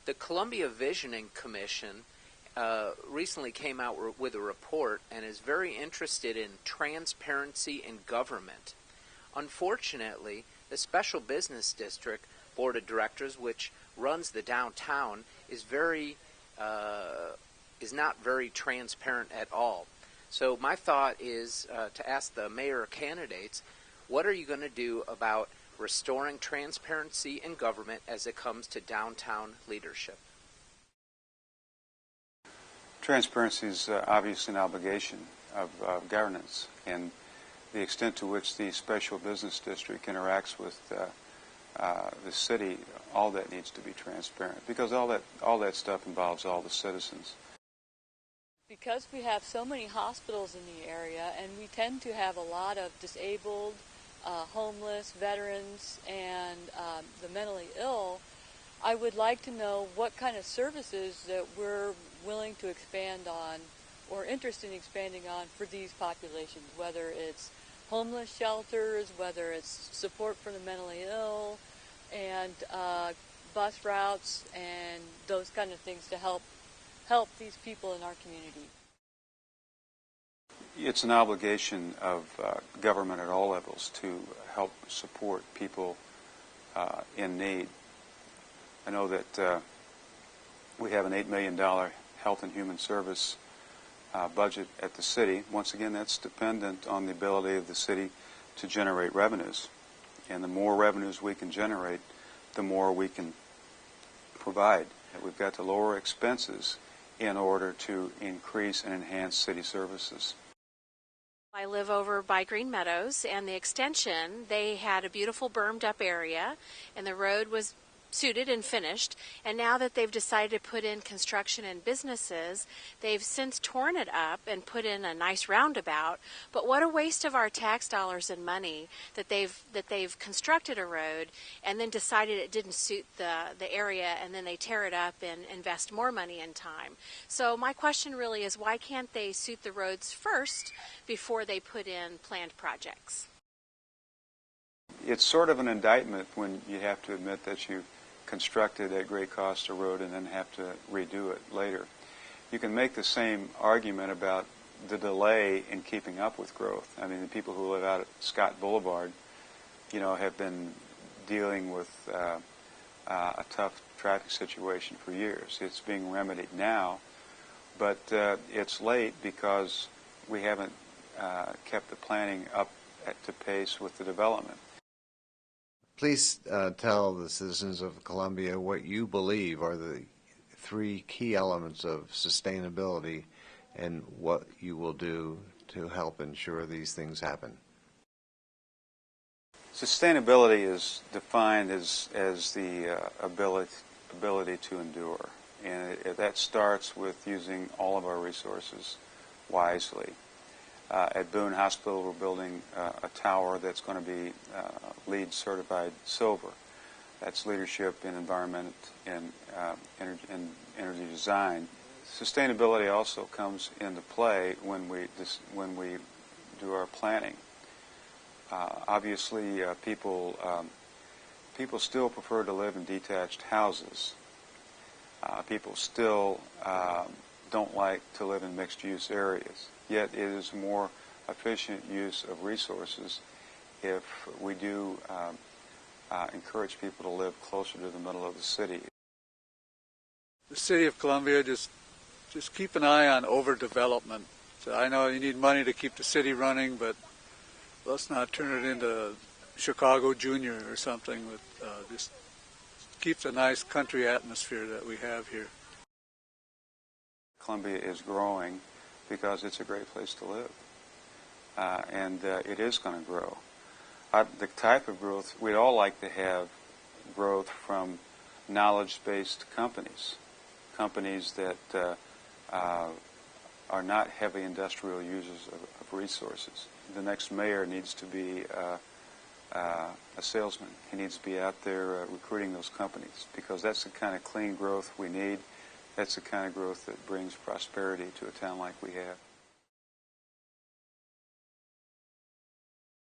The Columbia Visioning Commission recently came out with a report and is very interested in transparency in government. Unfortunately, the Special Business District Board of Directors, which runs the downtown, is not very transparent at all. So my thought is to ask the mayor candidates, what are you going to do about restoring transparency in government as it comes to downtown leadership? Transparency is obviously an obligation of governance, and the extent to which the Special Business District interacts with the city, all that needs to be transparent, because all that stuff involves all the citizens. Because we have so many hospitals in the area, and we tend to have a lot of disabled, homeless, veterans, and the mentally ill, I would like to know what kind of services that we're willing to expand on or interested in expanding on for these populations, whether it's homeless shelters, whether it's support for the mentally ill, and bus routes and those kind of things to help these people in our community. It's an obligation of government at all levels to help support people in need. I know that we have an $8 million Health and Human Service budget at the city. Once again, that's dependent on the ability of the city to generate revenues. And the more revenues we can generate, the more we can provide. We've got to lower expenses in order to increase and enhance city services. I live over by Green Meadows, and the extension, they had a beautiful bermed up area, and the road was suited and finished, and now that they've decided to put in construction and businesses, they've since torn it up and put in a nice roundabout. But what a waste of our tax dollars and money that they've constructed a road and then decided it didn't suit the area, and then they tear it up and invest more money and time. So my question really is, why can't they suit the roads first before they put in planned projects? It's sort of an indictment when you have to admit that you constructed at great cost a road and then have to redo it later. You can make the same argument about the delay in keeping up with growth. I mean, the people who live out at Scott Boulevard, have been dealing with a tough traffic situation for years. It's being remedied now, but it's late because we haven't kept the planning up to pace with the development. Please tell the citizens of Columbia what you believe are the 3 key elements of sustainability and what you will do to help ensure these things happen. Sustainability is defined as the ability to endure, and that starts with using all of our resources wisely. At Boone Hospital, we're building a tower that's going to be LEED certified silver. That's leadership in environment and energy design. Sustainability also comes into play when we do our planning. Obviously, people still prefer to live in detached houses. People still don't like to live in mixed-use areas. Yet it is more efficient use of resources if we do encourage people to live closer to the middle of the city. The city of Columbia, just keep an eye on overdevelopment. So I know you need money to keep the city running, but let's not turn it into Chicago Junior or something. Just keep the nice country atmosphere that we have here. Columbia is growing because it's a great place to live, and it is going to grow. The type of growth, we'd all like to have growth from knowledge-based companies that are not heavy industrial users of resources. The next mayor needs to be a salesman. He needs to be out there recruiting those companies, because that's the kind of clean growth we need. That's the kind of growth that brings prosperity to a town like we have.